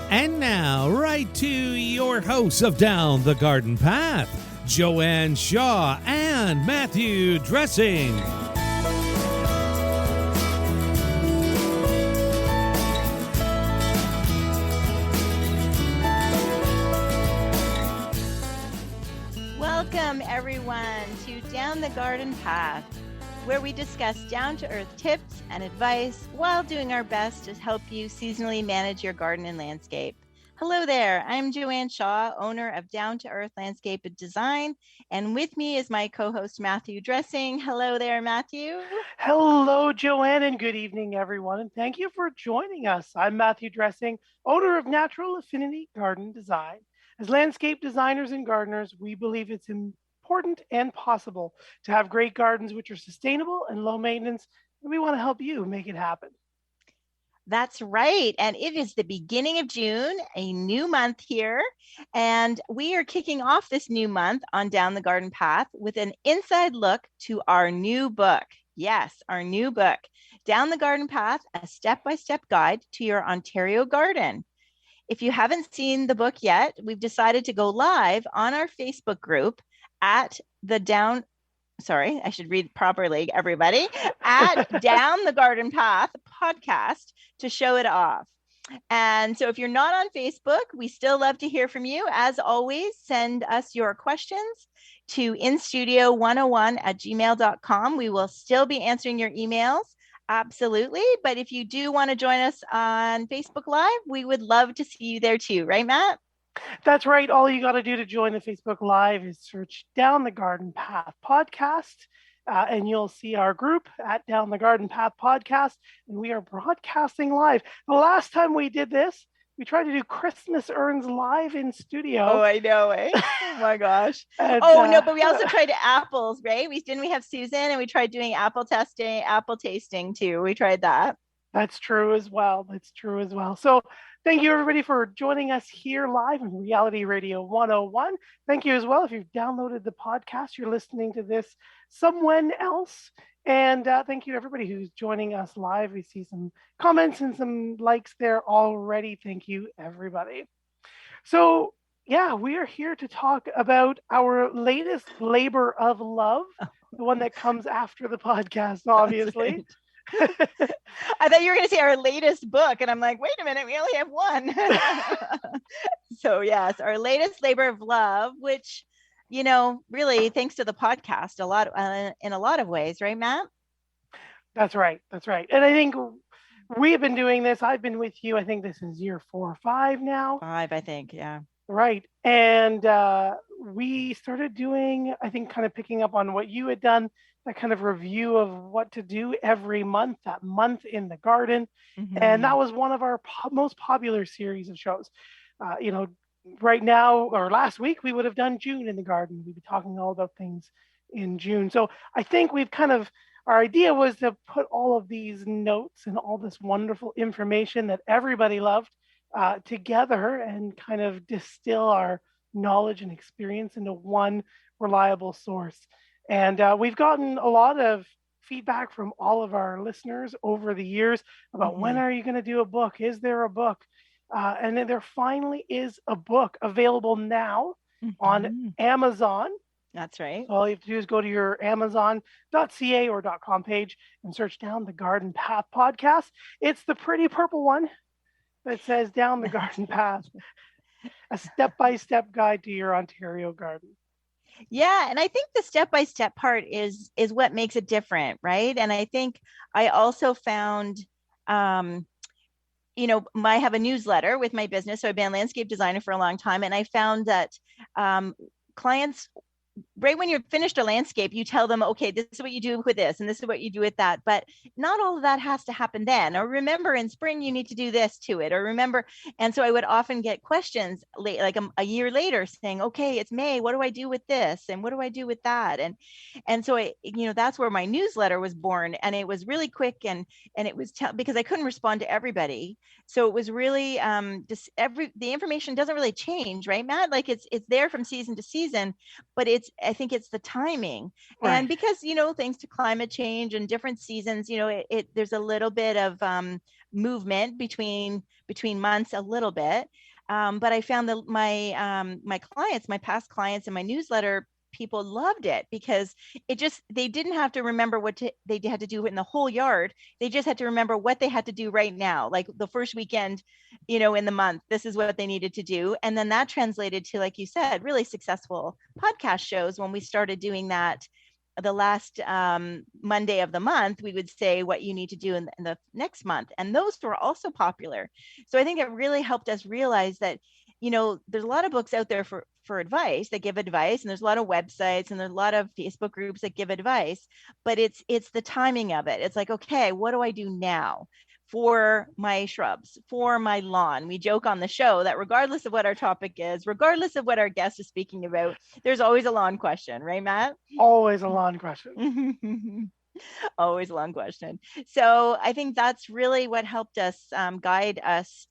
And now, right to your hosts of Down the Garden Path, Joanne Shaw and Matthew Dressing. Welcome, everyone, to Down the Garden Path, where we discuss down-to-earth tips and advice while doing our best to help you seasonally manage your garden and landscape. Hello there, I'm Joanne Shaw, owner of Down to Earth Landscape Design, and with me is my co-host Matthew Dressing. Hello there, Matthew. Hello, Joanne, and good evening, everyone, and thank you for joining us. I'm Matthew Dressing, owner of Natural Affinity Garden Design. As landscape designers and gardeners, we believe it's important and possible to have great gardens which are sustainable and low maintenance, and we want to help you make it happen. That's right. And it is the beginning of June, a new month here. And we are kicking off this new month on Down the Garden Path with an inside look to our new book. Yes, our new book, Down the Garden Path, a step-by-step guide to your Ontario garden. If you haven't seen the book yet, we've decided to go live on our Facebook group at the Down the Garden Path podcast to show it off. And so if you're not on Facebook, we still love to hear from you. As always, send us your questions to instudio101@gmail.com. We will still be answering your emails. Absolutely. But if you do want to join us on Facebook Live, we would love to see you there too. Right, Matt? That's right. All you got to do to join the Facebook Live is search Down the Garden Path podcast, and you'll see our group at Down the Garden Path podcast, and we are broadcasting live. The last time we did this, we tried to do Christmas urns live in studio. Oh, I know, eh? Oh my gosh. And, no, but we also tried apples, right? We have Susan, and we tried doing apple tasting too. We tried that. That's true as well. So thank you, everybody, for joining us here live on Reality Radio 101. Thank you as well. If you've downloaded the podcast, you're listening to this somewhere else. And thank you to everybody who's joining us live. We see some comments and some likes there already. Thank you, everybody. So, yeah, we are here to talk about our latest labor of love, the one that comes after the podcast, obviously. I thought you were going to say our latest book, and I'm like, wait a minute, we only have one. So yes, our latest labor of love, which, really thanks to the podcast in a lot of ways, right, Matt? That's right. And I think we have been doing this. I've been with you. I think this is year 4 or 5 now. 5, I think. Yeah. Right. And we started doing, I think, kind of picking up on what you had done, that kind of review of what to do every month, that month in the garden. Mm-hmm. And that was one of our most popular series of shows. Right now, or last week, we would have done June in the garden. We'd be talking all about things in June. So I think our idea was to put all of these notes and all this wonderful information that everybody loved together and kind of distill our knowledge and experience into one reliable source. And we've gotten a lot of feedback from all of our listeners over the years about mm-hmm. when are you going to do a book? Is there a book? And then there finally is a book available now mm-hmm. on Amazon. That's right. So all you have to do is go to your Amazon.ca or .com page and search Down the Garden Path podcast. It's the pretty purple one that says Down the Garden Path, a step-by-step guide to your Ontario garden. Yeah, and I think the step-by-step part is what makes it different, right? And I think I also found, I have a newsletter with my business, so I've been a landscape designer for a long time, and I found that clients, right when you're finished a landscape, you tell them, okay, this is what you do with this, and this is what you do with that. But not all of that has to happen then. Or remember, in spring, you need to do this to it. Or remember, and so I would often get questions like a year later saying, okay, it's May. What do I do with this? And what do I do with that? And so that's where my newsletter was born. And it was really quick, and it was because I couldn't respond to everybody. So it was really the information doesn't really change, right, Matt? Like it's there from season to season, but I think it's the timing. Right. And because, thanks to climate change and different seasons, there's a little bit of movement between months a little bit. But I found that my clients, my past clients in my newsletter, people loved it because they didn't have to remember they had to do in the whole yard. They just had to remember what they had to do right now, like the first weekend, in the month, this is what they needed to do. And then that translated to, like you said, really successful podcast shows. When we started doing that, the last Monday of the month, we would say what you need to do in the next month. And those were also popular. So I think it really helped us realize that, there's a lot of books out there for advice that give advice. And there's a lot of websites and there's a lot of Facebook groups that give advice, but it's the timing of it. It's like, okay, what do I do now for my shrubs, for my lawn? We joke on the show that regardless of what our topic is, regardless of what our guest is speaking about, there's always a lawn question, right, Matt? Always a lawn question. Always a long question. So I think that's really what helped us guide us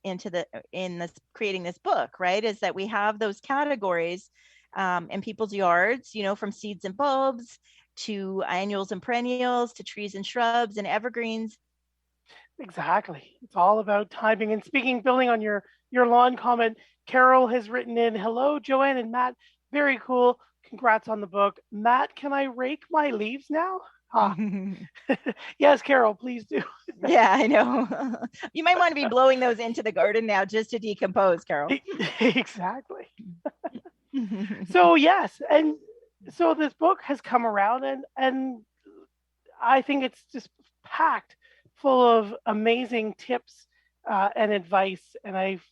creating this book, right? Is that we have those categories in people's yards, from seeds and bulbs to annuals and perennials to trees and shrubs and evergreens. Exactly. It's all about timing. And building on your lawn comment, Carol has written in, hello, Joanne and Matt. Very cool. Congrats on the book. Matt, can I rake my leaves now? Yes, Carol, please do. Yeah, I know. You might want to be blowing those into the garden now just to decompose, Carol. Exactly. So yes, and so this book has come around, and I think it's just packed full of amazing tips and advice. And I've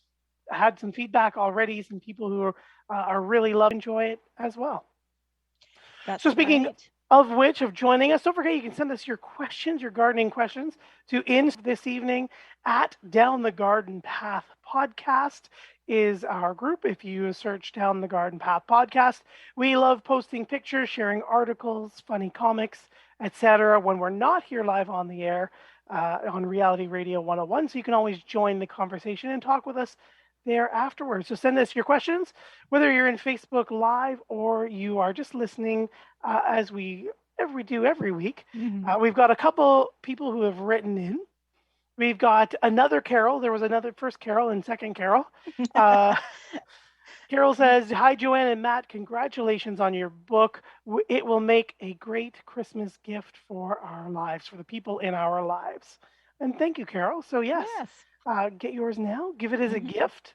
had some feedback already, some people who are really enjoy it as well. That's so speaking right. of joining us, don't forget you can send us your questions, your gardening questions, to this evening at Down the Garden Path Podcast is our group. If you search Down the Garden Path Podcast, we love posting pictures, sharing articles, funny comics, etc. when we're not here live on the air on Reality Radio 101. So you can always join the conversation and talk with us there afterwards. So send us your questions, whether you're in Facebook Live or you are just listening as we do every week. Mm-hmm. We've got a couple people who have written in. We've got another Carol. There was another first Carol and second Carol. Carol says, hi, Joanne and Matt. Congratulations on your book. It will make a great Christmas gift for our lives, for the people in our lives. And thank you, Carol. So yes. Get yours now. Give it as a gift.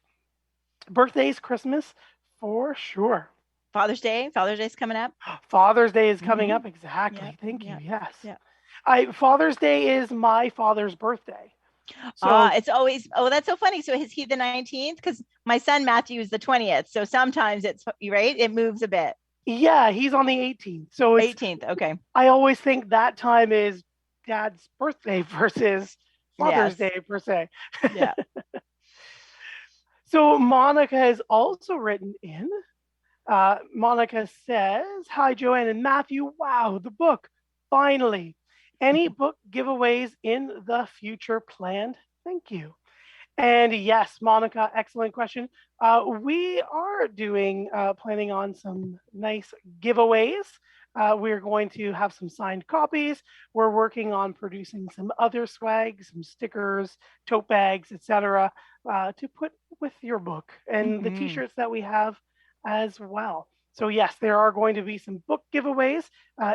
Birthdays, Christmas, for sure. Father's Day's coming up. Father's Day is coming up. Exactly. Yep. Thank you. Yep. Yes. Yep. Father's Day is my father's birthday. So it's always, that's so funny. So is he the 19th? Because my son Matthew is the 20th. So sometimes it's right. It moves a bit. Yeah, he's on the 18th. So it's 18th. Okay. I always think that time is Dad's birthday versus Father's Day per se. Yeah. So Monica has also written in. Monica says, hi, Joanne and Matthew. Wow, the book, finally. Any book giveaways in the future planned? Thank you. And yes, Monica, excellent question. We are planning on some nice giveaways. We're going to have some signed copies. We're working on producing some other swag, some stickers, tote bags, etc., to put with your book and the t-shirts that we have as well. So yes, there are going to be some book giveaways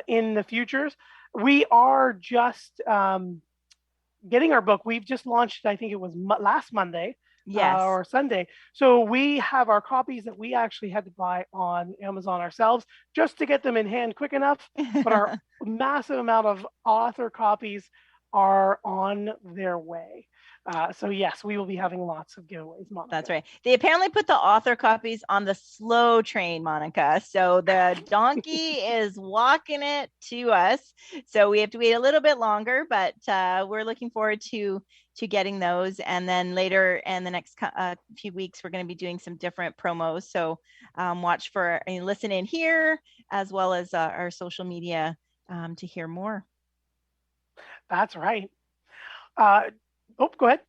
in the futures. We are just getting our book. We've just launched, I think it was last Monday. Yes. Or Sunday. So we have our copies that we actually had to buy on Amazon ourselves just to get them in hand quick enough. But our massive amount of author copies are on their way. So yes, we will be having lots of giveaways, Monica. That's right. They apparently put the author copies on the slow train, Monica. So the donkey is walking it to us. So we have to wait a little bit longer, but we're looking forward to getting those. And then later in the next few weeks, we're going to be doing some different promos. So watch for and listen in here, as well as our social media to hear more. That's right. Go ahead.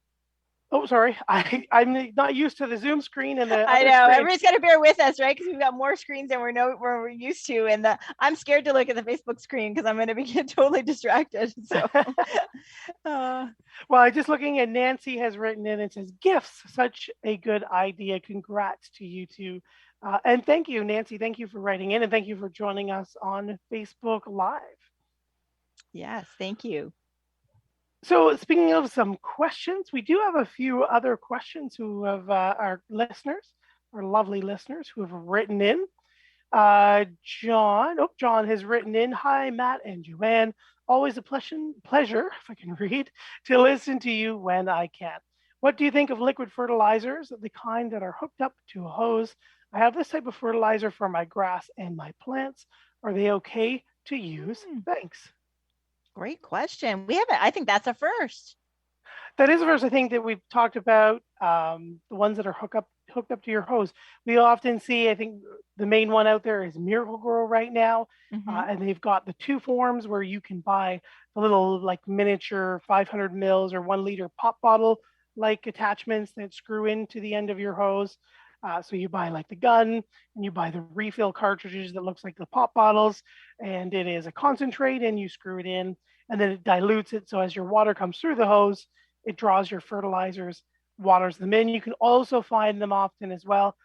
Oh, sorry. I'm not used to the Zoom screen and the I other know screen. everybody's got to bear with us, right? Because we've got more screens than we're used to, and I'm scared to look at the Facebook screen because I'm going to be totally distracted. So, well, just looking at Nancy has written in and says, "Gifts, such a good idea. Congrats to you two." And thank you, Nancy. Thank you for writing in, and thank you for joining us on Facebook Live. Yes, thank you. So speaking of some questions, we do have a few other questions who have our listeners, our lovely listeners who have written in. John has written in, "Hi, Matt and Joanne. Always a pleasure, if I can read, to listen to you when I can. What do you think of liquid fertilizers, the kind that are hooked up to a hose? I have this type of fertilizer for my grass and my plants. Are they okay to use? Thanks." Great question. We haven't, I think that's a first. That is the first. I think that we've talked about the ones that are hooked up to your hose. We often see, I think the main one out there is Miracle Grow right now. And they've got the two forms where you can buy the little like miniature 500 mils or 1 liter pop bottle like attachments that screw into the end of your hose. So you buy like the gun and you buy the refill cartridges that looks like the pop bottles, and it is a concentrate and you screw it in and then it dilutes it. So as your water comes through the hose, it draws your fertilizers, waters them in. You can also find them often as well,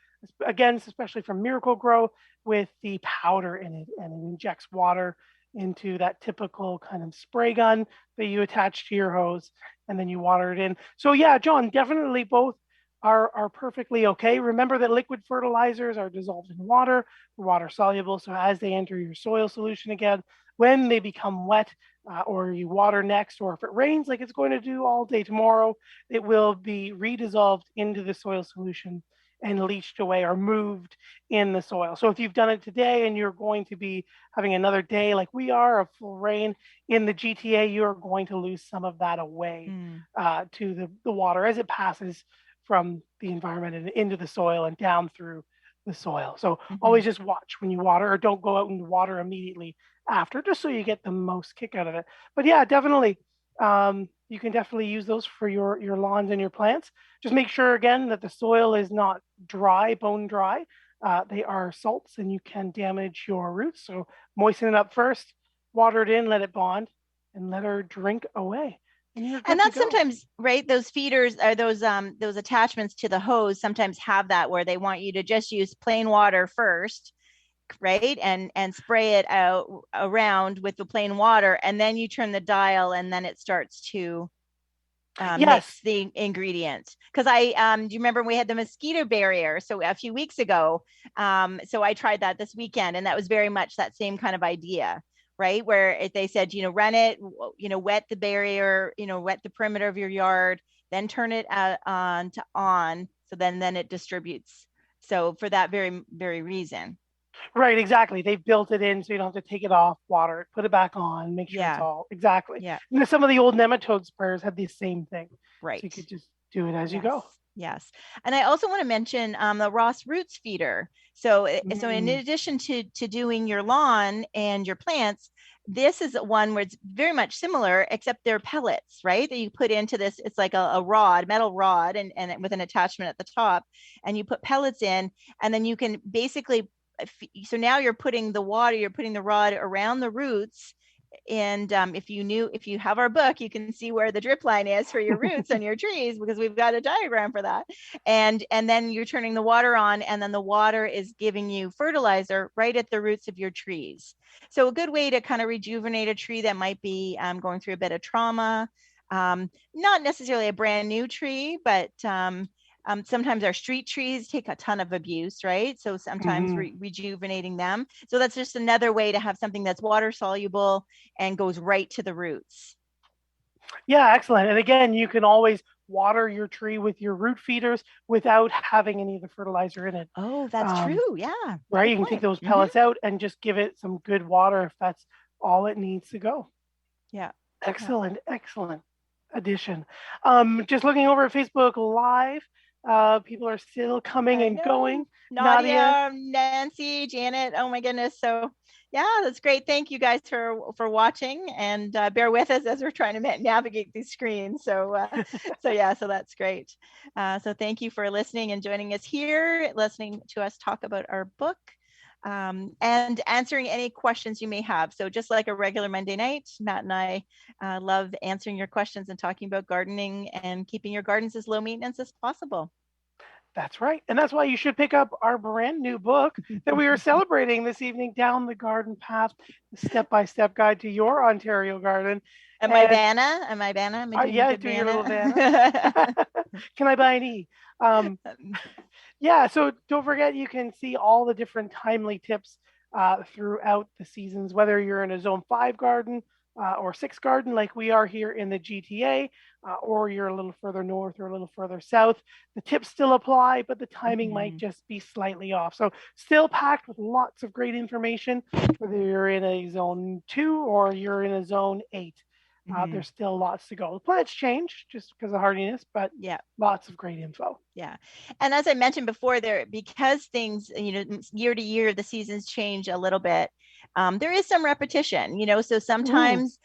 again, especially from Miracle Grow, with the powder in it, and it injects water into that typical kind of spray gun that you attach to your hose and then you water it in. So yeah, John, definitely both are perfectly okay. Remember that liquid fertilizers are dissolved in water, water soluble. So as they enter your soil solution again, when they become wet, or you water next, or if it rains like it's going to do all day tomorrow, it will be redissolved into the soil solution and leached away or moved in the soil. So if you've done it today and you're going to be having another day like we are of full rain in the GTA, you're going to lose some of that away to the water as it passes from the environment and into the soil and down through the soil. So always just watch when you water, or don't go out and water immediately after, just so you get the most kick out of it. But yeah, definitely, you can definitely use those for your lawns and your plants. Just make sure again that the soil is not dry, bone dry. They are salts and you can damage your roots. So moisten it up first, water it in, let it bond, and let her drink away. And that's sometimes, right, those feeders or those attachments to the hose sometimes have that where they want you to just use plain water first, right, and spray it out around with the plain water, and then you turn the dial and then it starts to mix the ingredients. Because do you remember we had the mosquito barrier so a few weeks ago, so I tried that this weekend, and that was very much that same kind of idea, right? Where they said, run it, wet the barrier, wet the perimeter of your yard, then turn it on to on. So then it distributes. So for that very, very reason. Right, exactly. They've built it in so you don't have to take it off, water it, put it back on, make sure it's all exactly. Yeah. And some of the old nematode sprayers have the same thing. Right. So you could just do it as you go. Yes. And I also want to mention the Ross Roots feeder. So in addition to doing your lawn and your plants, this is one where it's very much similar, except they're pellets, right? That you put into this. It's like a rod, metal rod, and with an attachment at the top, and you put pellets in, and then you can basically, so now you're putting the rod around the roots. And if you have our book, you can see where the drip line is for your roots on your trees, because we've got a diagram for that. And then you're turning the water on, and then the water is giving you fertilizer right at the roots of your trees. So a good way to kind of rejuvenate a tree that might be going through a bit of trauma. Not necessarily a brand new tree, but sometimes our street trees take a ton of abuse, right? So sometimes rejuvenating them. So that's just another way to have something that's water soluble and goes right to the roots. Yeah, excellent. And again, you can always water your tree with your root feeders without having any of the fertilizer in it. Oh, that's true. Yeah. Right. You can take those pellets out and just give it some good water if that's all it needs to go. Yeah. Excellent. Yeah. Excellent addition. Just looking over at Facebook Live, people are still coming and going. Nadia, Nancy, Janet. Oh my goodness. So Yeah, that's great. Thank you guys for watching, and bear with us as we're trying to navigate these screens. So that's great. So thank you for listening and joining us here, listening to us talk about our book, and answering any questions you may have. So just like a regular Monday night, Matt and I love answering your questions and talking about gardening and keeping your gardens as low maintenance as possible. That's right. And that's why you should pick up our brand new book that we are celebrating this evening, Down the Garden Path, the step-by-step guide to your Ontario garden. Am I Vanna? Am I Vanna? Am I doing yeah, good do Vanna? your little Vanna. Can I buy an E? Yeah, so don't forget, you can see all the different timely tips throughout the seasons, whether you're in a Zone 5 garden or 6 garden like we are here in the GTA, or you're a little further north or a little further south. The tips still apply, but the timing might just be slightly off. So still packed with lots of great information, whether you're in a Zone 2 or you're in a Zone 8. There's still lots to go. The plants change just because of hardiness, but yeah, lots of great info. Yeah. And as I mentioned before, because things, year to year, the seasons change a little bit. There is some repetition, so sometimes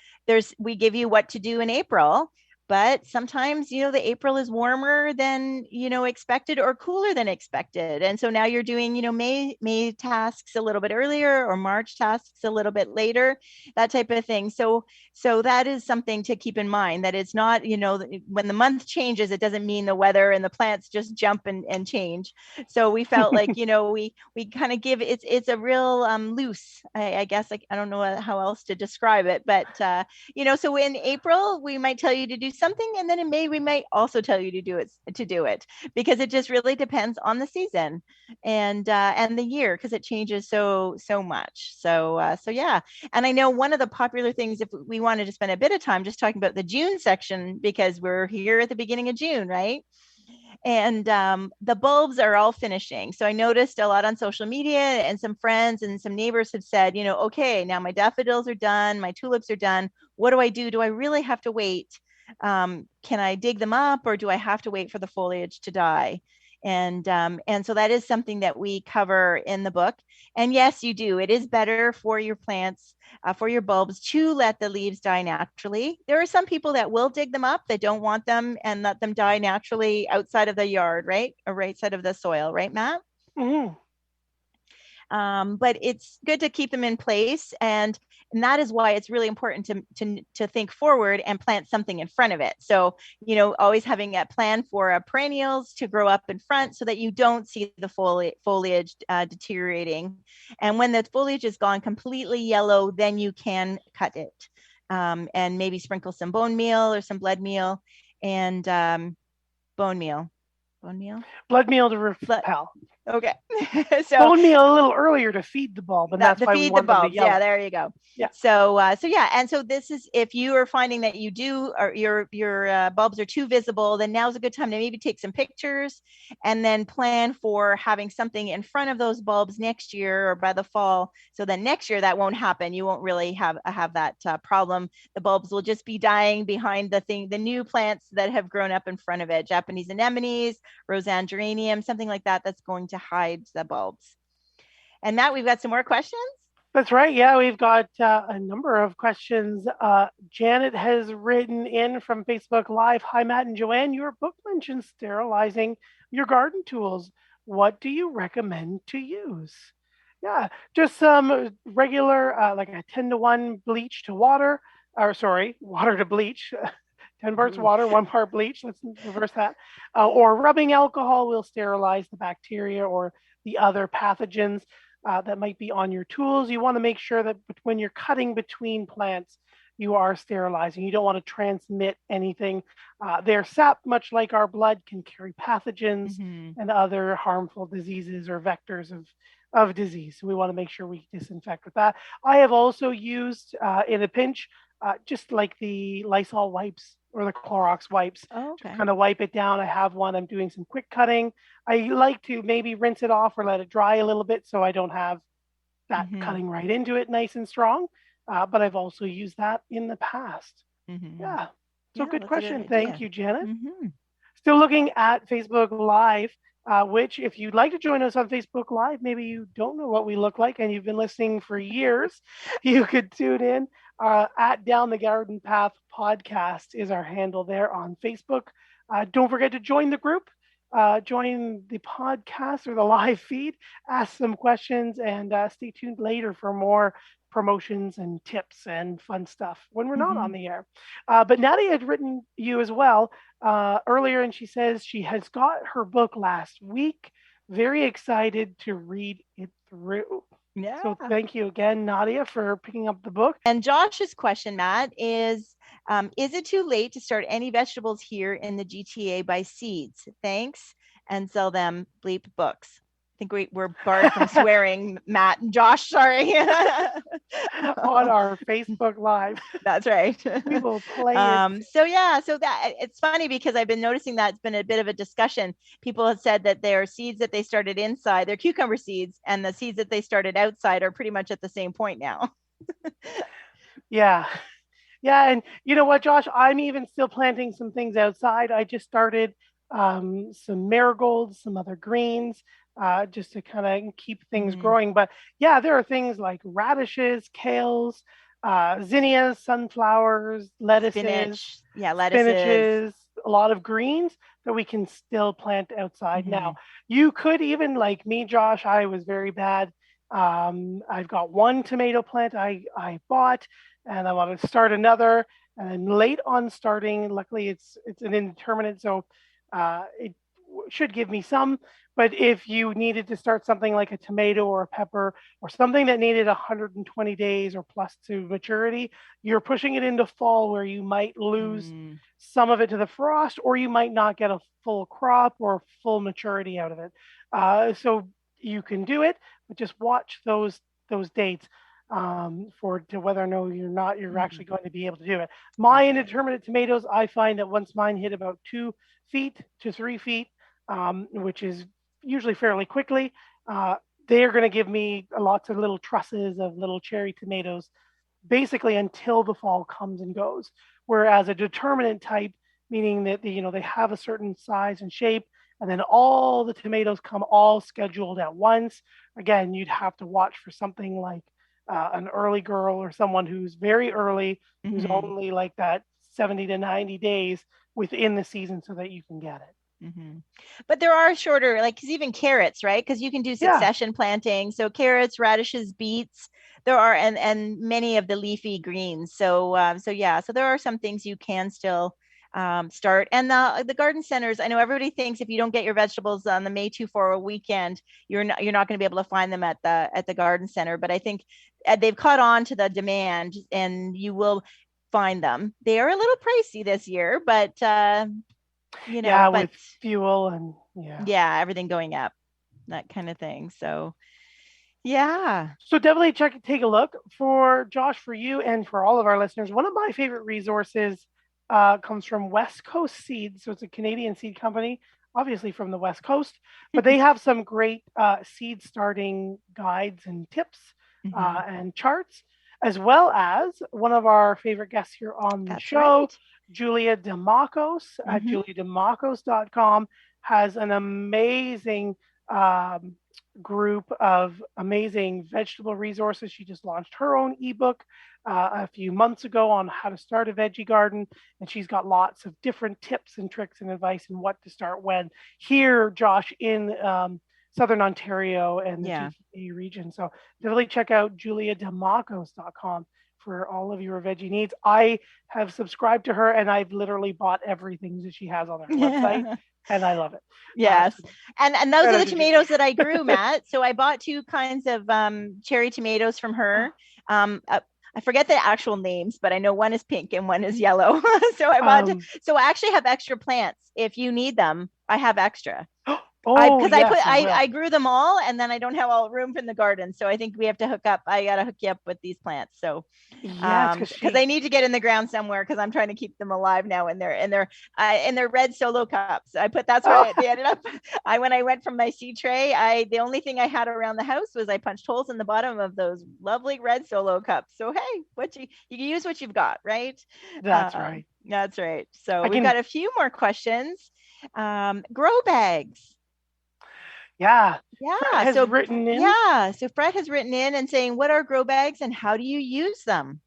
we give you what to do in April, but sometimes, the April is warmer than, expected or cooler than expected. And so now you're doing, May tasks a little bit earlier or March tasks a little bit later, that type of thing. So that is something to keep in mind, that it's not, when the month changes, it doesn't mean the weather and the plants just jump and change. So we felt like, we kind of give it's a real loose, I guess, like, I don't know how else to describe it, but, so in April, we might tell you to do something, and then in May we might also tell you to do it because it just really depends on the season and the year, because it changes so much. So yeah. And I know one of the popular things, if we wanted to spend a bit of time just talking about the June section, because we're here at the beginning of June, right? And the bulbs are all finishing. So I noticed a lot on social media, and some friends and some neighbors have said, okay, now my daffodils are done, my tulips are done. What do I do? Do I really have to wait? Can I dig them up, or do I have to wait for the foliage to die? And so that is something that we cover in the book. And yes, you do. It is better for your plants, for your bulbs, to let the leaves die naturally. There are some people that will dig them up, that don't want them, and let them die naturally outside of the yard, right? Or right side of the soil, right, Matt? Mm-hmm. But it's good to keep them in place, and that is why it's really important to think forward and plant something in front of it. So, always having a plan for perennials to grow up in front, so that you don't see the foliage deteriorating. And when the foliage is gone completely yellow, then you can cut it, and maybe sprinkle some bone meal or some blood meal, and bone meal. Blood meal to repel. Okay. So bone meal a little earlier to feed the bulb, and that's why we want them to yellow. Yeah, there you go. Yeah. So yeah, and so this is, if you are finding that you do, or your bulbs are too visible, then now's a good time to maybe take some pictures, and then plan for having something in front of those bulbs next year or by the fall. So then next year that won't happen. You won't really have that problem. The bulbs will just be dying behind the new plants that have grown up in front of it. Japanese anemones, Roseanne geranium, something like that, that's going to hide the bulbs. And Matt, we've got some more questions. That's right. Yeah, we've got a number of questions. Janet has written in from Facebook Live. Hi, Matt and Joanne. Your book mentions sterilizing your garden tools. What do you recommend to use? Yeah, just some regular, like a 10-to-1 bleach to water, water to bleach. 10 parts water, 1 part bleach. Let's reverse that. Or rubbing alcohol will sterilize the bacteria or the other pathogens that might be on your tools. You want to make sure that when you're cutting between plants, you are sterilizing. You don't want to transmit anything. Their sap, much like our blood, can carry pathogens and other harmful diseases or vectors of disease. So we want to make sure we disinfect with that. I have also used, in a pinch, just like the Lysol wipes or the Clorox wipes, to kind of wipe it down. I have one. I'm doing some quick cutting. I like to maybe rinse it off or let it dry a little bit, so I don't have that cutting right into it nice and strong. But I've also used that in the past. Yeah. So good question. Thank you, Janet. Still looking at Facebook Live. which if you'd like to join us on Facebook Live, maybe you don't know what we look like and you've been listening for years, you could tune in. At Down the Garden Path podcast is our handle there on Facebook. Don't forget to join the group, join the podcast or the live feed, ask some questions, and stay tuned later for more promotions and tips and fun stuff when we're not on the air. But Nadia had written you as well earlier, and she says she has got her book last week. Very excited to read it through. Yeah. So thank you again, Nadia, for picking up the book. And Josh's question, Matt, is it too late to start any vegetables here in the GTA by seeds? Thanks, and sell them bleep books. I think we're barred from swearing, Matt and Josh, sorry. On our Facebook Live. That's right. We will play it. So that it's funny because I've been noticing that it's been a bit of a discussion. People have said that their seeds that they started inside, their cucumber seeds, and the seeds that they started outside are pretty much at the same point now. Yeah. And you know what, Josh? I'm even still planting some things outside. I just started some marigolds, some other greens, just to kind of keep things growing. But yeah, there are things like radishes, kales, zinnias, sunflowers, lettuces, spinaches, a lot of greens that we can still plant outside. Now, you could even, like me, Josh, I was very bad. I've got one tomato plant I bought, and I want to start another, and I'm late on starting. Luckily, it's an indeterminate, so it should give me some. But if you needed to start something like a tomato or a pepper or something that needed 120 days or plus to maturity, you're pushing it into fall where you might lose some of it to the frost, or you might not get a full crop or full maturity out of it. So you can do it, but just watch those dates to whether or no you're actually going to be able to do it. My indeterminate tomatoes, I find that once mine hit about 2 feet to 3 feet, which is usually fairly quickly, they are going to give me lots of little trusses of little cherry tomatoes, basically until the fall comes and goes. Whereas a determinate type, meaning that they have a certain size and shape, and then all the tomatoes come all scheduled at once. Again, you'd have to watch for something like an early girl or someone who's very early, who's only like that 70 to 90 days within the season so that you can get it. But there are shorter, like, because even carrots, right? Because you can do succession planting. So carrots, radishes, beets, there are, and many of the leafy greens. So there are some things you can still start. And the garden centers, I know everybody thinks if you don't get your vegetables on the May 2-4 weekend, you're not going to be able to find them at the garden center. But I think they've caught on to the demand, and you will find them. They are a little pricey this year, but with fuel and everything going up, that kind of thing. So so definitely take a look. For Josh, for you, and for all of our listeners, one of my favorite resources comes from West Coast Seeds. So it's a Canadian seed company, obviously from the West Coast, but they have some great seed starting guides and tips and charts, as well as one of our favorite guests here on the show, right. Julia DeMacos at juliademacos.com has an amazing group of amazing vegetable resources. She just launched her own ebook a few months ago on how to start a veggie garden, and she's got lots of different tips and tricks and advice and what to start when here, Josh, in Southern Ontario and the GTA region. So definitely check out juliademacos.com for all of your veggie needs. I have subscribed to her, and I've literally bought everything that she has on her website, and I love it. Yes. And those are the tomatoes that I grew, Matt. So I bought 2 kinds of cherry tomatoes from her. I forget the actual names, but I know one is pink and one is yellow. So I bought, so I actually have extra plants. If you need them, I have extra. I grew them all, and then I don't have all room in the garden. So I think we have to hook up. I got to hook you up with these plants. So because they need to get in the ground somewhere, because I'm trying to keep them alive now in their red solo cups. That's where they ended up. When I went from my seed tray, the only thing I had around the house was I punched holes in the bottom of those lovely red solo cups. So hey, you can use what you've got, right? That's right. That's right. So we've got a few more questions. Grow bags. Yeah. Fred Yeah. has So written in. yeah. So Fred has written in and saying, what are grow bags and how do you use them?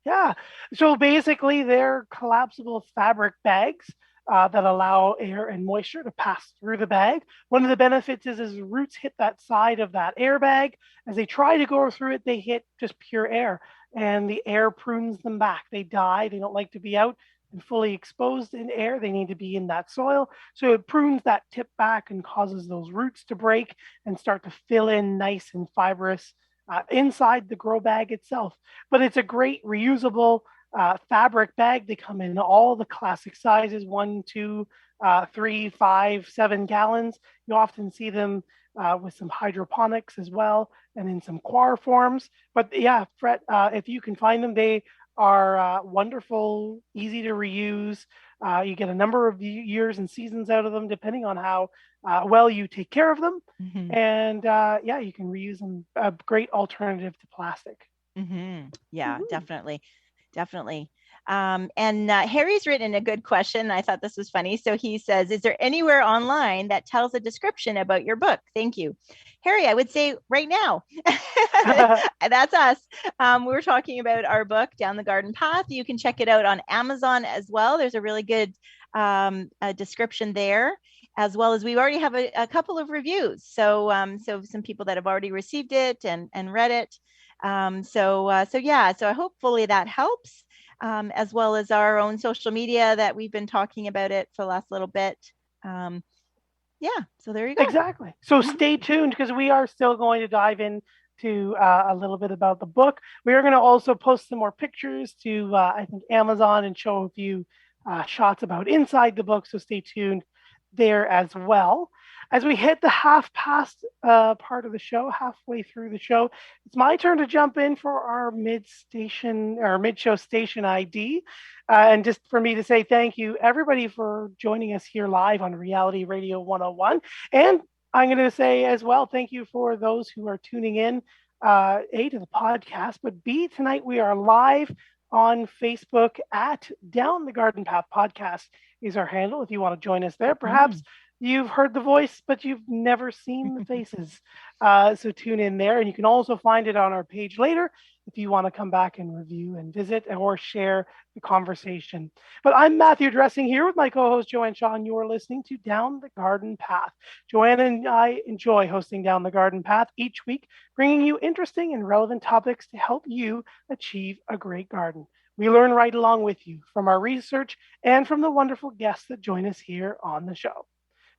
Yeah. So basically, they're collapsible fabric bags that allow air and moisture to pass through the bag. One of the benefits is roots hit that side of that air bag. As they try to go through it, they hit just pure air, and the air prunes them back. They die. They don't like to be out and fully exposed in air. They need to be in that soil. So it prunes that tip back and causes those roots to break and start to fill in nice and fibrous inside the grow bag itself. But it's a great reusable fabric bag. They come in all the classic sizes: 1, 2, 3, 5, 7 gallons. You often see them with some hydroponics as well, and in some coir forms. But yeah, Fred, if you can find them, they are wonderful, easy to reuse. You get a number of years and seasons out of them, depending on how well you take care of them. Mm-hmm. And yeah, you can reuse them. A great alternative to plastic. Mm-hmm. Yeah, definitely. Definitely. And Harry's written a good question. I thought this was funny. So he says, is there anywhere online that tells a description about your book? Thank you. Harry, I would say right now. That's us. We were talking about our book, Down the Garden Path. You can check it out on Amazon as well. There's a really good description there, as well as we already have a couple of reviews. So some people that have already received it and read it. So hopefully that helps, as well as our own social media that we've been talking about it for the last little bit. So there you go. Exactly. So stay tuned, because we are still going to dive into a little bit about the book. We are going to also post some more pictures to, I think, Amazon, and show a few shots about inside the book. So stay tuned there as well. As we hit the half past part of the show, halfway through the show, it's my turn to jump in for our mid-show station ID. And just for me to say thank you, everybody, for joining us here live on Reality Radio 101. And I'm going to say as well, thank you for those who are tuning in, A, to the podcast, but B, tonight we are live on Facebook at Down the Garden Path Podcast is our handle. If you want to join us there, perhaps you've heard the voice, but you've never seen the faces. So tune in there. And you can also find it on our page later if you want to come back and review and visit or share the conversation. But I'm Matthew Dressing here with my co-host Joanne Shaw, and you're listening to Down the Garden Path. Joanne and I enjoy hosting Down the Garden Path each week, bringing you interesting and relevant topics to help you achieve a great garden. We learn right along with you from our research and from the wonderful guests that join us here on the show.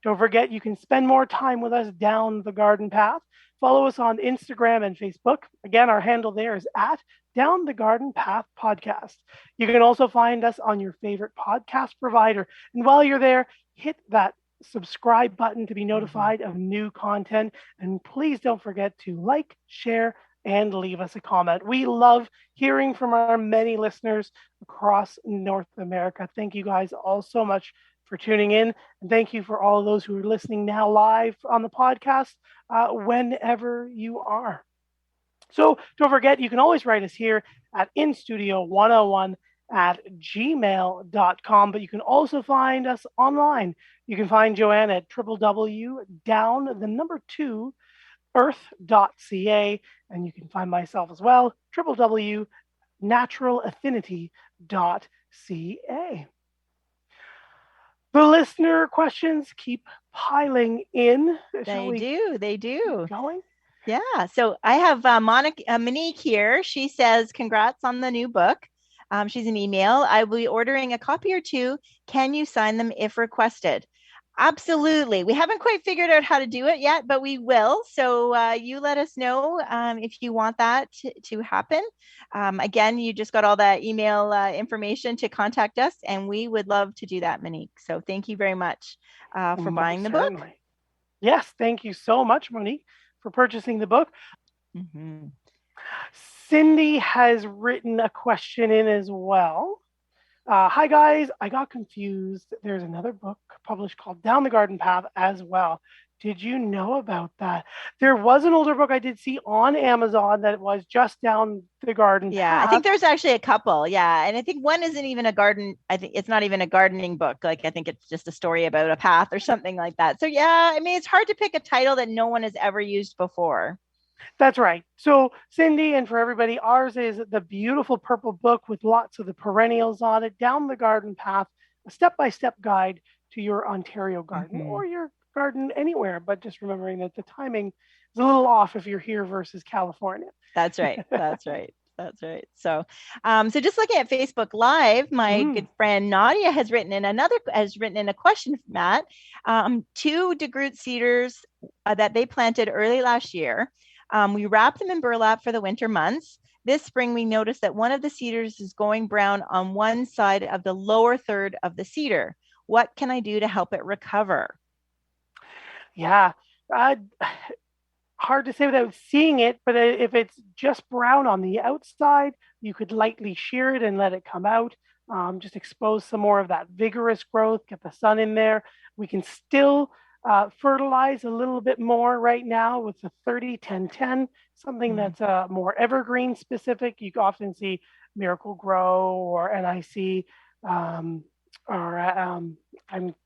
Don't forget, you can spend more time with us down the garden path. Follow us on Instagram and Facebook. Again, our handle there is at Down the Garden Path Podcast. You can also find us on your favorite podcast provider. And while you're there, hit that subscribe button to be notified of new content. And please don't forget to like, share, and leave us a comment. We love hearing from our many listeners across North America. Thank you guys all so much for tuning in. And thank you for all of those who are listening now live on the podcast, whenever you are. So don't forget, you can always write us here at instudio101@gmail.com, but you can also find us online. You can find Joanne at www.down2earth.ca, and you can find myself as well, www.naturalaffinity.ca. The listener questions keep piling in. They do. Going? Yeah. So I have Monique here. She says, congrats on the new book. She's an email. I will be ordering a copy or two. Can you sign them if requested? Absolutely. We haven't quite figured out how to do it yet, but we will. So you let us know if you want that to happen. Again, you just got all that email information to contact us, and we would love to do that, Monique. So thank you very much for buying the book. Yes, thank you so much, Monique, for purchasing the book. Mm-hmm. Cindy has written a question in as well. Hi guys, I got confused. There's another book published called Down the Garden Path as well. Did you know about that? There was an older book I did see on Amazon that was just down the garden Yeah, I path. think there's actually a couple. Yeah. And I think one isn't even a garden. I think it's not even a gardening book. Like, I think it's just a story about a path or something like that. So, yeah, I mean, it's hard to pick a title that no one has ever used before. That's right. So, Cindy, and for everybody, ours is the beautiful purple book with lots of the perennials on it, down the garden path, a step-by-step guide to your Ontario garden Mhm. or your garden anywhere. But just remembering that the timing is a little off if you're here versus California. That's right. That's right. That's right. So just looking at Facebook Live, my good friend Nadia has written in a question, Matt. 2 DeGroote cedars that they planted early last year. We wrapped them in burlap for the winter months. This spring, we noticed that one of the cedars is going brown on one side of the lower third of the cedar. What can I do to help it recover? Yeah. Hard to say without seeing it, but if it's just brown on the outside, you could lightly shear it and let it come out. Just expose some more of that vigorous growth, get the sun in there. We can still fertilize a little bit more right now with the 30-10-10, something that's more evergreen specific. You often see Miracle Grow or NIC, or I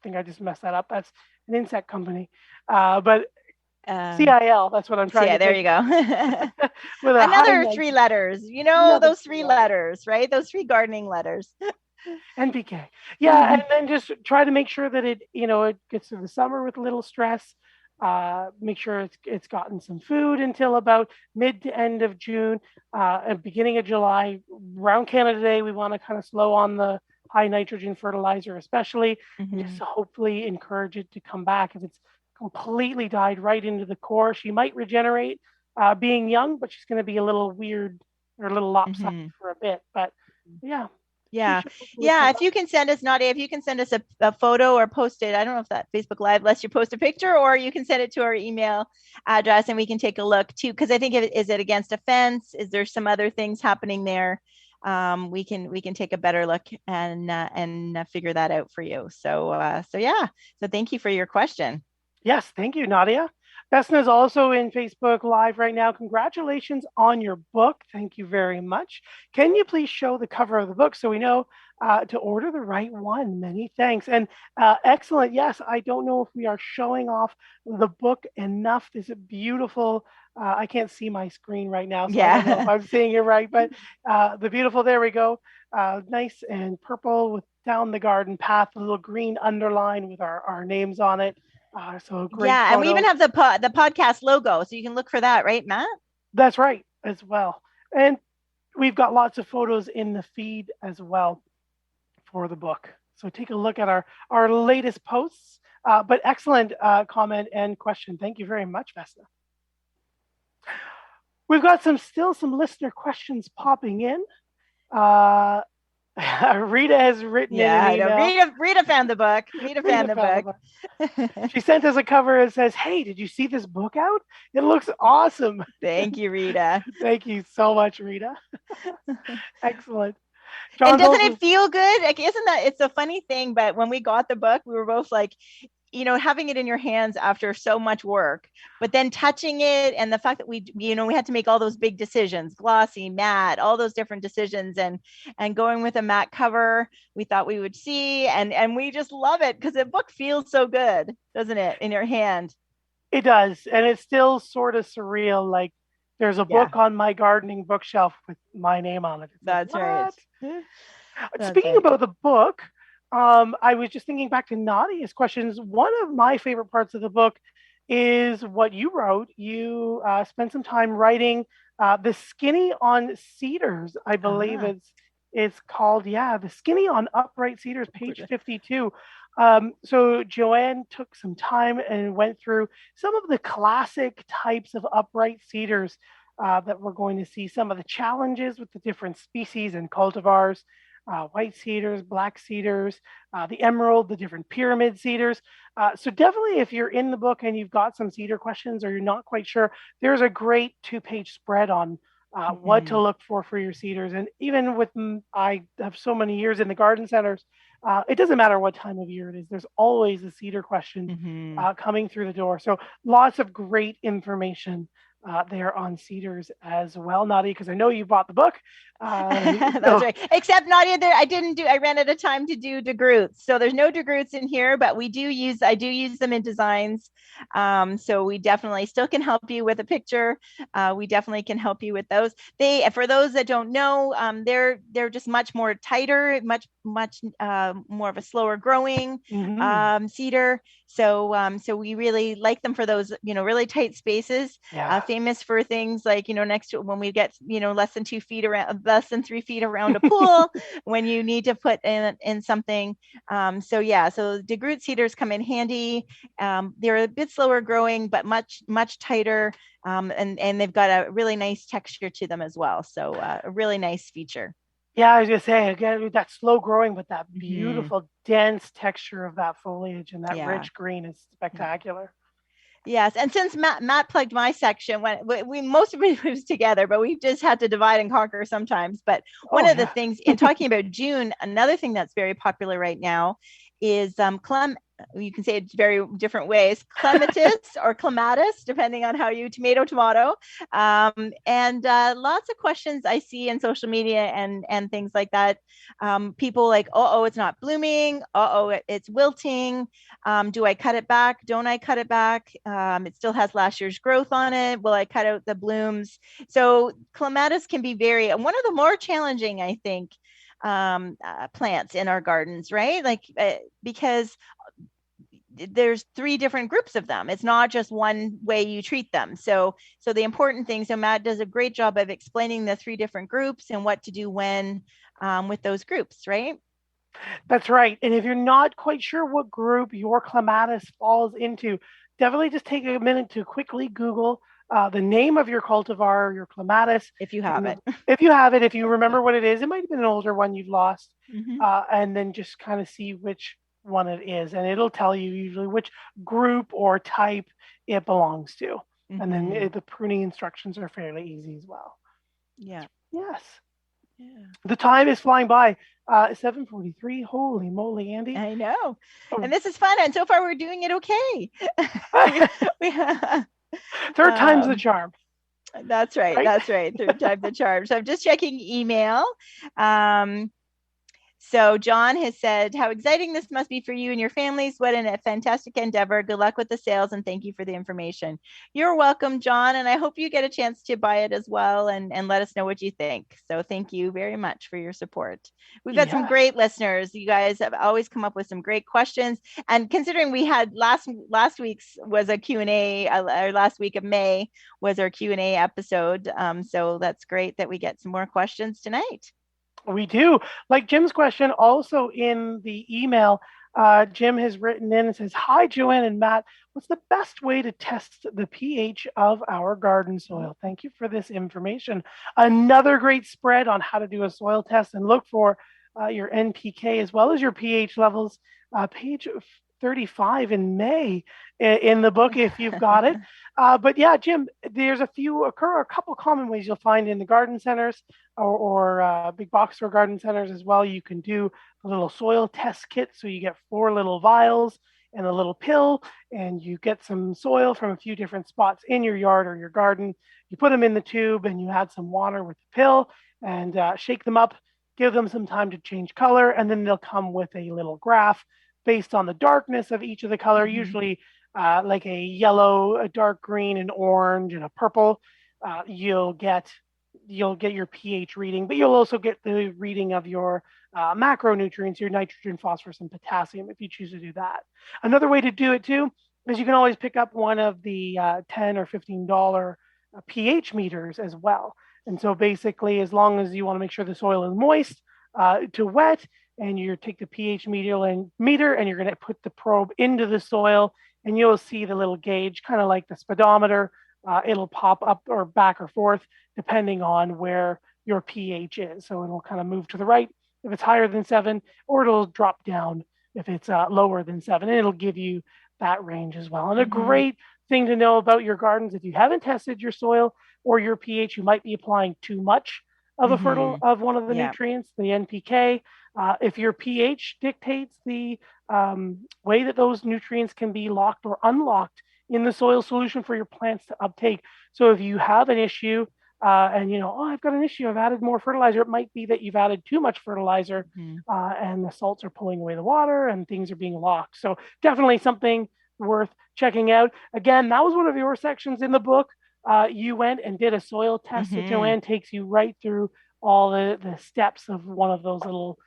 think I just messed that up. That's an insect company. But CIL, that's what I'm trying to there think. you go. With another 3 letters, those 3 letters, right? Those 3 gardening letters. NPK. Yeah. And then just try to make sure that it gets through the summer with little stress. Make sure it's gotten some food until about mid to end of June, and beginning of July. Around Canada Day, we want to kind of slow on the high nitrogen fertilizer, especially, and just hopefully encourage it to come back. If it's completely died right into the core, she might regenerate being young, but she's going to be a little weird or a little lopsided for a bit. But yeah. If you can send us, Nadia, if you can send us a photo or post it, I don't know if that Facebook Live lets you post a picture, or you can send it to our email address and we can take a look too. Because I think, is it against a fence? Is there some other things happening there? We can take a better look and figure that out for you. So thank you for your question. Yes, thank you, Nadia. Vesna is also in Facebook Live right now. Congratulations on your book. Thank you very much. Can you please show the cover of the book so we know to order the right one? Many thanks. And excellent. Yes, I don't know if we are showing off the book enough. This is beautiful. I can't see my screen right now, so I don't know if I'm seeing it right, but the beautiful, there we go. Nice and purple with down the garden path, a little green underline with our names on it. So great. Yeah, photo. And we even have the podcast logo, so you can look for that, right, Matt? That's right, as well. And we've got lots of photos in the feed as well for the book. So take a look at our latest posts. But excellent comment and question. Thank you very much, Vesna. We've got some listener questions popping in. Rita has written in an email. Rita found the book. Rita found the book. She sent us a cover and says, "Hey, did you see this book out? It looks awesome." Thank you, Rita. Thank you so much, Rita. Excellent. John, and doesn't it feel good? Like, it's a funny thing, but when we got the book, we were both like, having it in your hands after so much work, but then touching it, and the fact that we had to make all those big decisions, glossy, matte, all those different decisions, and going with a matte cover, we thought we would see, and we just love it because the book feels so good, doesn't it, in your hand? It does, and it's still sort of surreal. Like, there's a book on my gardening bookshelf with my name on it. That's right. Speaking about the book, I was just thinking back to Nadia's questions. One of my favorite parts of the book is what you wrote. You spent some time writing the skinny on cedars, I believe it's called. Yeah, the skinny on upright cedars, page 52. So Joanne took some time and went through some of the classic types of upright cedars that we're going to see, some of the challenges with the different species and cultivars. White cedars, black cedars, the emerald, the different pyramid cedars. So definitely, if you're in the book and you've got some cedar questions or you're not quite sure, there's a great 2-page spread on what to look for your cedars. And even with, I have so many years in the garden centers, It doesn't matter what time of year it is. There's always a cedar question coming through the door. So lots of great information there on cedars as well, Nadia, because I know you bought the book. That's right. Except Nadia, I ran out of time to do degroots. So there's no degroots in here, but I do use them in designs. So we definitely still can help you with a picture. We definitely can help you with those. For those that don't know, they're just much more tighter, much more of a slower growing cedar. So we really like them for those, really tight spaces. Famous for things like, next to when we get, less than 3 feet around a pool, when you need to put in something. So DeGroot cedars come in handy. They're a bit slower growing, but much tighter. And they've got a really nice texture to them as well. So a really nice feature. Yeah, I was going to say, again, that slow growing, but that beautiful, dense texture of that foliage and that rich green is spectacular. Yes, and since Matt plugged my section, when we most of it was together, but we just had to divide and conquer sometimes. But one of the things in talking about June, another thing that's very popular right now is you can say it very different ways, clematis or clematis, depending on how you tomato. And lots of questions I see in social media and things like that. People like, it's not blooming. It's wilting. Do I cut it back? Don't I cut it back? It still has last year's growth on it. Will I cut out the blooms? So clematis can be one of the more challenging, I think, plants in our gardens, right? Because there's 3 different groups of them. It's not just one way you treat them. So the important thing, so Matt does a great job of explaining the 3 different groups and what to do when with those groups, right? That's right. And if you're not quite sure what group your clematis falls into, definitely just take a minute to quickly Google the name of your cultivar, your clematis. If you have it. If you have it, if you remember what it is, it might have been an older one you've lost. And then just kind of see which one it is. And it'll tell you usually which group or type it belongs to. And then the pruning instructions are fairly easy as well. Yeah. Yes. Yeah. The time is flying by. 7:43. Holy moly, Andy. I know. And this is fun. And so far we're doing it okay. Third time's the charm. That's right. That's right. Third time's the charm. So I'm just checking email. So John has said, how exciting this must be for you and your families. What a fantastic endeavor. Good luck with the sales and thank you for the information. You're welcome, John. And I hope you get a chance to buy it as well and let us know what you think. So thank you very much for your support. We've got some great listeners. You guys have always come up with some great questions. And considering we had last week's was a Q&A, our last week of May was our Q&A episode. So that's great that we get some more questions tonight. We do. Like Jim's question also in the email, Jim has written in and says, hi, Joanne and Matt. What's the best way to test the pH of our garden soil? Thank you for this information. Another great spread on how to do a soil test and look for your NPK as well as your pH levels. Page 35 in May in the book if you've got it. But yeah, Jim, there's a couple common ways you'll find in the garden centers or big box store garden centers as well. You can do a little soil test kit. So you get 4 little vials and a little pill, and you get some soil from a few different spots in your yard or your garden. You put them in the tube and you add some water with the pill and shake them up, give them some time to change color, and then they'll come with a little graph based on the darkness of each of the color, usually like a yellow, a dark green, an orange, and a purple. You'll get your pH reading, but you'll also get the reading of your macronutrients, your nitrogen, phosphorus, and potassium if you choose to do that. Another way to do it too is you can always pick up one of the $10 or $15 pH meters as well. And so basically, as long as you want to make sure the soil is moist to wet, and you take the pH meter and you're going to put the probe into the soil, and you'll see the little gauge, kind of like the speedometer. It'll pop up or back or forth depending on where your pH is. So it'll kind of move to the right if it's higher than 7, or it'll drop down if it's lower than 7, and it'll give you that range as well. And a great thing to know about your gardens, if you haven't tested your soil or your pH, you might be applying too much of Mm-hmm. of one of the Yeah. nutrients, the NPK. If your pH dictates the way that those nutrients can be locked or unlocked in the soil solution for your plants to uptake. So if you have an issue and oh, I've got an issue, I've added more fertilizer, it might be that you've added too much fertilizer Mm-hmm. and the salts are pulling away the water and things are being locked. So definitely something worth checking out. Again, that was one of your sections in the book. You went and did a soil test. So Mm-hmm. Joanne takes you right through all the steps of one of those little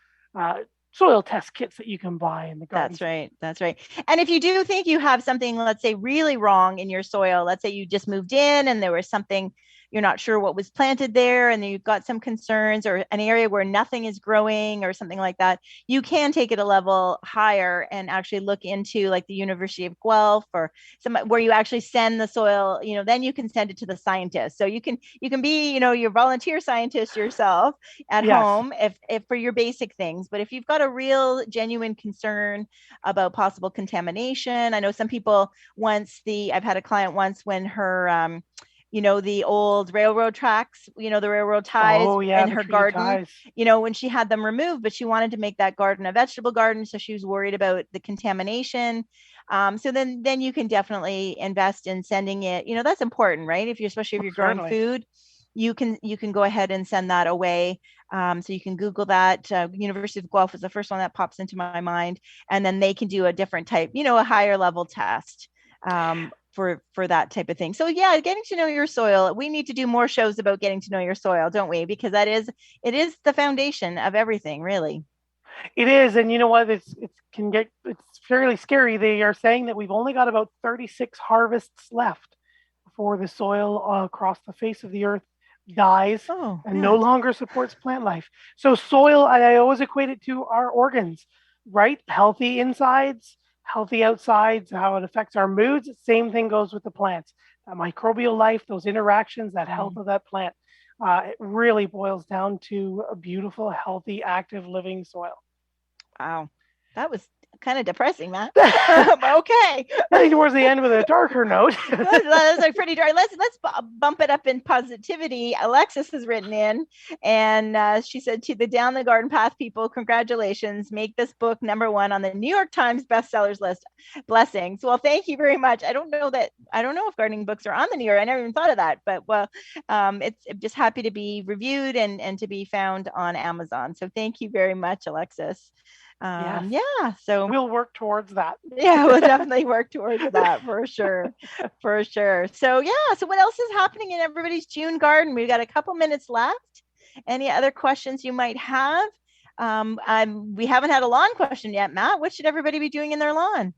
soil test kits that you can buy in the garden. That's right. That's right. And if you do think you have something, let's say, really wrong in your soil, let's say you just moved in and there was something you're not sure what was planted there and you've got some concerns or an area where nothing is growing or something like that, you can take it a level higher and actually look into like the University of Guelph or some where you actually send the soil, then you can send it to the scientist. So you can be, your volunteer scientist yourself at Yes. home if for your basic things. But if you've got a real genuine concern about possible contamination, I know some people I've had a client once when her the old railroad tracks, the railroad ties in her garden, ties. When she had them removed, but she wanted to make that garden a vegetable garden. So she was worried about the contamination. So then you can definitely invest in sending it, that's important, right? Especially if you're growing food, you can go ahead and send that away. So you can Google that. University of Guelph is the first one that pops into my mind. And then they can do a different type, a higher level test. For that type of thing. So yeah, getting to know your soil. We need to do more shows about getting to know your soil, don't we? Because it is the foundation of everything, really. It is, and you know what? It's fairly scary. They are saying that we've only got about 36 harvests left before the soil across the face of the earth dies and no longer supports plant life. So soil, I always equate it to our organs, right? Healthy insides, healthy outsides, how it affects our moods. Same thing goes with the plants. That microbial life, those interactions, that health of that plant. It really boils down to a beautiful, healthy, active, living soil. Wow. That was kind of depressing, Matt. Okay. Getting towards the end with a darker note. That's like pretty dark. Let's bump it up in positivity. Alexis has written in, and she said, to the Down the Garden Path people, congratulations. Make this book #1 on the New York Times bestsellers list. Blessings. Well, thank you very much. I don't know if gardening books are on the New York. I never even thought of that, but it's just happy to be reviewed and to be found on Amazon. So thank you very much, Alexis. Yeah, so we'll work towards that. Yeah, we'll definitely work towards that for sure. So yeah, so what else is happening in everybody's June garden? We've got a couple minutes left. Any other questions you might have? We haven't had a lawn question yet, Matt. What should everybody be doing in their lawn?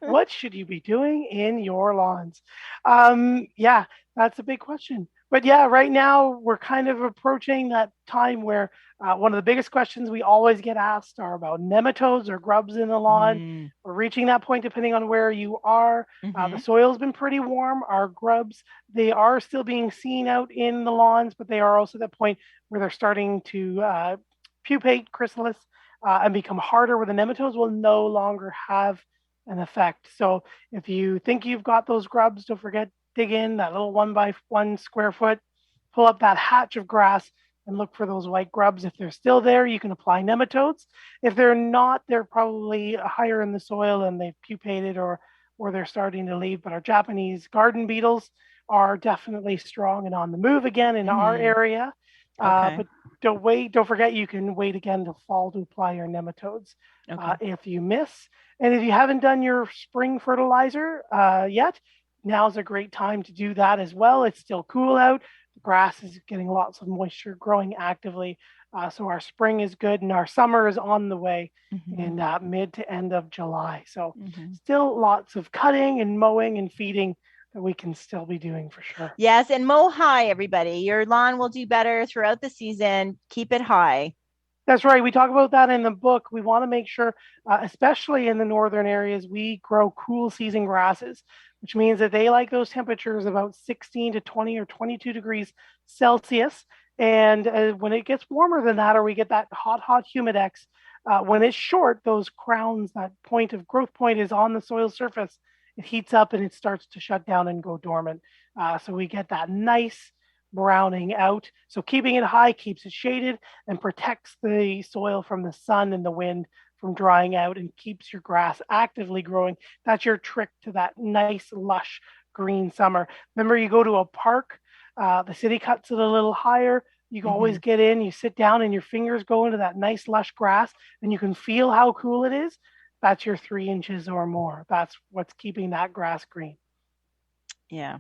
What should you be doing in your lawns? Yeah, that's a big question. But yeah, right now we're kind of approaching that time where one of the biggest questions we always get asked are about nematodes or grubs in the lawn. We're reaching that point depending on where you are. The soil's been pretty warm. Our grubs, they are still being seen out in the lawns, but they are also at the point where they're starting to pupate, chrysalis, and become harder, where the nematodes will no longer have an effect. So if you think you've got those grubs, don't forget, dig in that little 1 by 1 square foot, pull up that hatch of grass and look for those white grubs. If they're still there, you can apply nematodes. If they're not, they're probably higher in the soil and they've pupated or they're starting to leave. But our Japanese garden beetles are definitely strong and on the move again in our area. But don't forget, you can wait again till fall to apply your nematodes if you miss. And if you haven't done your spring fertilizer yet, now's a great time to do that as well. It's still cool out. The grass is getting lots of moisture, growing actively. So our spring is good and our summer is on the way in mid to end of July. So still lots of cutting and mowing and feeding that we can still be doing for sure. Yes, and mow high, everybody. Your lawn will do better throughout the season. Keep it high. That's right. We talk about that in the book. We want to make sure, especially in the northern areas, we grow cool season grasses, which means that they like those temperatures about 16 to 20 or 22 degrees Celsius. And when it gets warmer than that, or we get that hot humidex, when it's short, those crowns, that point of growth point is on the soil surface. It heats up and it starts to shut down and go dormant. So we get that nice, browning out. So keeping it high keeps it shaded and protects the soil from the sun and the wind from drying out and keeps your grass actively growing. That's your trick to that nice, lush green summer. Remember, you go to a park, the city cuts it a little higher. You can always get in, you sit down, and your fingers go into that nice, lush grass, and you can feel how cool it is. That's your 3 inches or more. That's what's keeping that grass green. Yeah.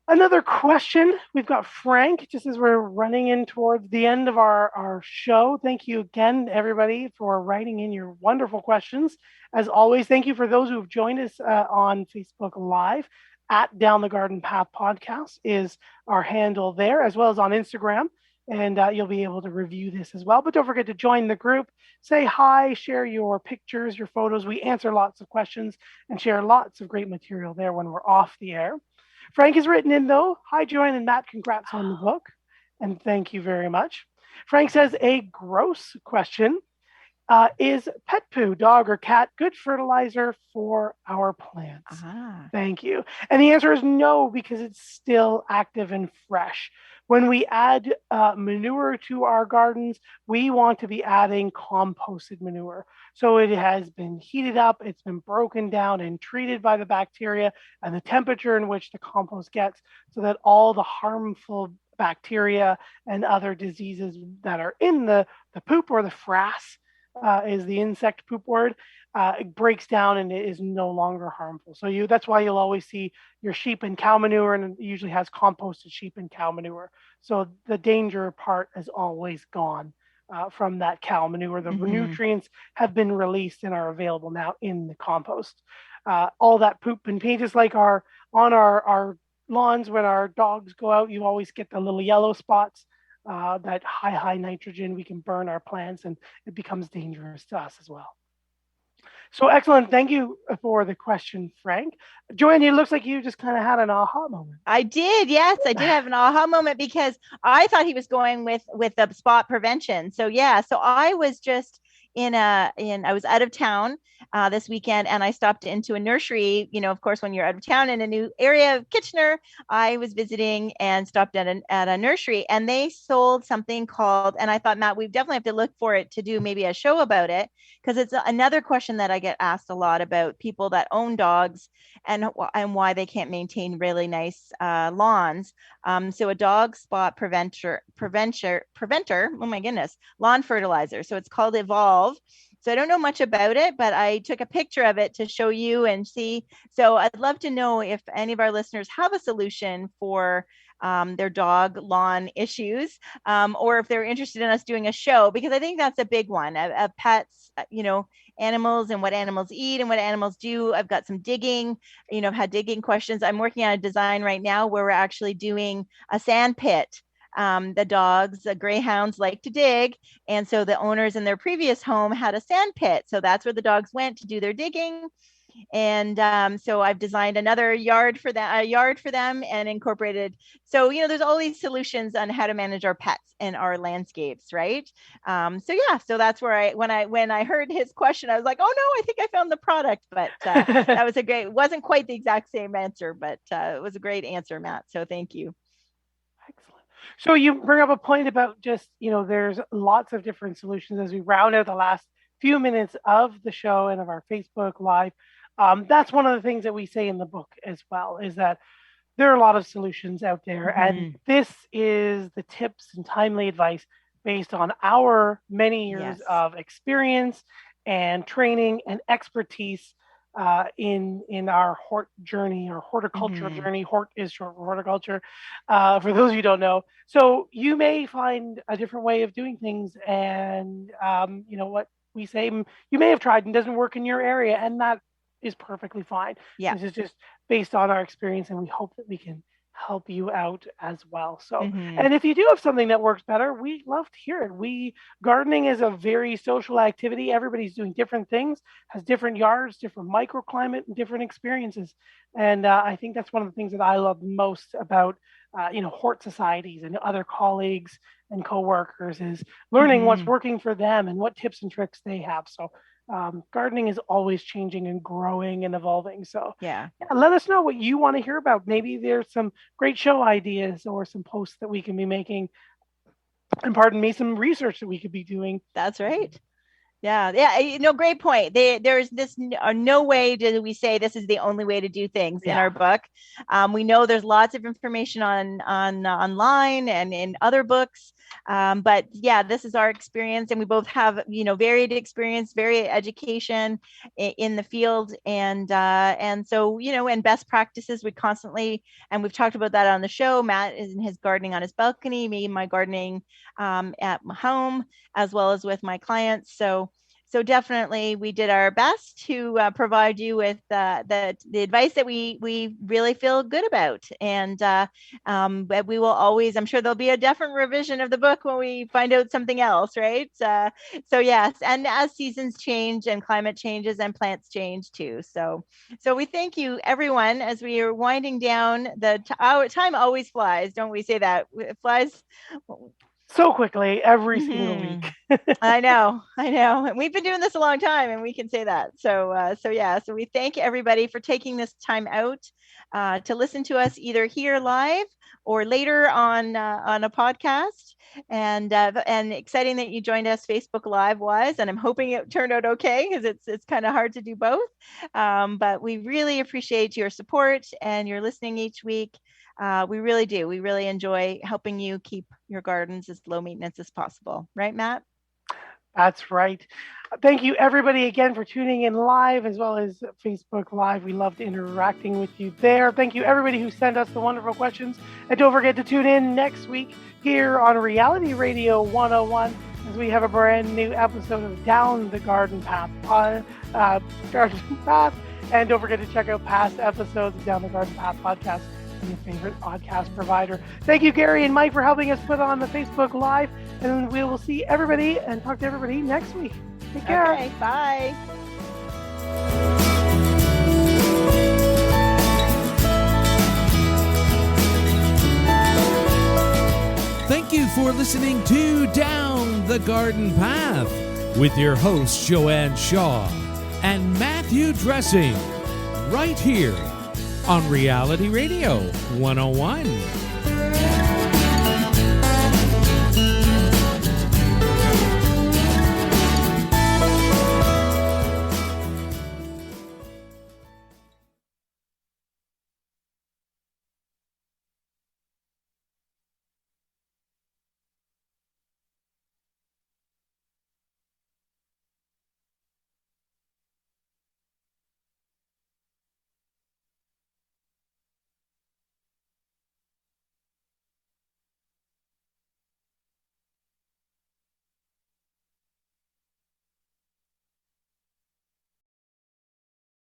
Another question. We've got Frank, just as we're running in towards the end of our show. Thank you again, everybody, for writing in your wonderful questions. As always, thank you for those who have joined us on Facebook Live. At Down the Garden Path Podcast is our handle there, as well as on Instagram. And you'll be able to review this as well. But don't forget to join the group, say hi, share your pictures, your photos. We answer lots of questions and share lots of great material there when we're off the air. Frank has written in, though. Hi, Joanne and Matt. Congrats on the book. And thank you very much. Frank says, a gross question. Is pet poo, dog or cat, good fertilizer for our plants? Thank you. And the answer is no, because it's still active and fresh. When we add manure to our gardens, we want to be adding composted manure. So it has been heated up, it's been broken down and treated by the bacteria and the temperature in which the compost gets, so that all the harmful bacteria and other diseases that are in the poop, or the frass, is the insect poop word, it breaks down and it is no longer harmful. So that's why you'll always see your sheep and cow manure, and it usually has composted sheep and cow manure. So the danger part is always gone from that cow manure. The nutrients have been released and are available now in the compost. All that poop and pee, just like on our lawns when our dogs go out, you always get the little yellow spots. That high nitrogen, we can burn our plants and it becomes dangerous to us as well. So excellent. Thank you for the question, Frank. Joanne, it looks like you just kind of had an aha moment. I did. Yes, I did have an aha moment, because I thought he was going with the spot prevention. So yeah, so I was just I was out of town this weekend, and I stopped into a nursery. Of course, when you're out of town in a new area of Kitchener, I was visiting and stopped at a nursery, and they sold something called, and I thought, Matt, we definitely have to look for it to do maybe a show about it, because it's another question that I get asked a lot about people that own dogs and why they can't maintain really nice lawns. So a dog spot preventer, oh my goodness, lawn fertilizer. So it's called Evolve. So I don't know much about it, but I took a picture of it to show you and see. So I'd love to know if any of our listeners have a solution for their dog lawn issues, or if they're interested in us doing a show, because I think that's a big one of pets, animals and what animals eat and what animals do. I've got some digging, I've had digging questions. I'm working on a design right now where we're actually doing a sand pit. The dogs, the greyhounds like to dig. And so the owners in their previous home had a sand pit. So that's where the dogs went to do their digging. And so I've designed another yard for them and incorporated. So, there's all these solutions on how to manage our pets and our landscapes, right? So that's where when I heard his question, I was like, oh no, I think I found the product. But that was wasn't quite the exact same answer, but it was a great answer, Matt. So thank you. Excellent. So you bring up a point about just, there's lots of different solutions as we round out the last few minutes of the show and of our Facebook Live. That's one of the things that we say in the book as well, is that there are a lot of solutions out there. And this is the tips and timely advice based on our many years of experience and training and expertise in our hort journey, our horticultural journey. Hort is short for horticulture, for those of you who don't know. So you may find a different way of doing things, and what we say you may have tried and doesn't work in your area, and that is perfectly fine. This is just based on our experience, and we hope that we can help you out as well. So, and if you do have something that works better, we love to hear it. Gardening is a very social activity. Everybody's doing different things, has different yards, different microclimate, and different experiences. And I think that's one of the things that I love most about, hort societies and other colleagues and coworkers, is learning what's working for them and what tips and tricks they have. So Gardening is always changing and growing and evolving. So Yeah. let us know what you want to hear about. Maybe there's some great show ideas or some posts that we can be making. And pardon me, some research that we could be doing. That's right. Yeah. Great point. There's no way do we say this is the only way to do things in our book. We know there's lots of information on online and in other books. But yeah, this is our experience, and we both have, varied experience, varied education in the field. And so, and best practices, we constantly, and we've talked about that on the show. Matt is in his gardening on his balcony, me, my gardening at my home, as well as with my clients. So definitely we did our best to provide you with the advice that we really feel good about. And but we will always, I'm sure there'll be a different revision of the book when we find out something else, right? So yes, and as seasons change and climate changes and plants change too. So we thank you, everyone, as we are winding down. Our time always flies, don't we say that? It flies so quickly every single week. I know. And we've been doing this a long time, and we can say that. So we thank everybody for taking this time out to listen to us, either here live or later on a podcast. And exciting that you joined us Facebook Live wise, and I'm hoping it turned out okay, because it's kind of hard to do both. But we really appreciate your support and your listening each week. We really do. We really enjoy helping you keep your gardens as low maintenance as possible. Right, Matt? That's right. Thank you, everybody, again for tuning in live as well as Facebook Live. We loved interacting with you there. Thank you, everybody who sent us the wonderful questions. And don't forget to tune in next week here on Reality Radio 101 as we have a brand new episode of Down the Garden Path Garden Path. And don't forget to check out past episodes of Down the Garden Path podcast, your favorite podcast provider. Thank you, Gary and Mike, for helping us put on the Facebook Live, and we will see everybody and talk to everybody next week. Take care. Okay, bye. Thank you for listening to Down the Garden Path with your hosts Joanne Shaw and Matthew Dressing, right here on Reality Radio 101.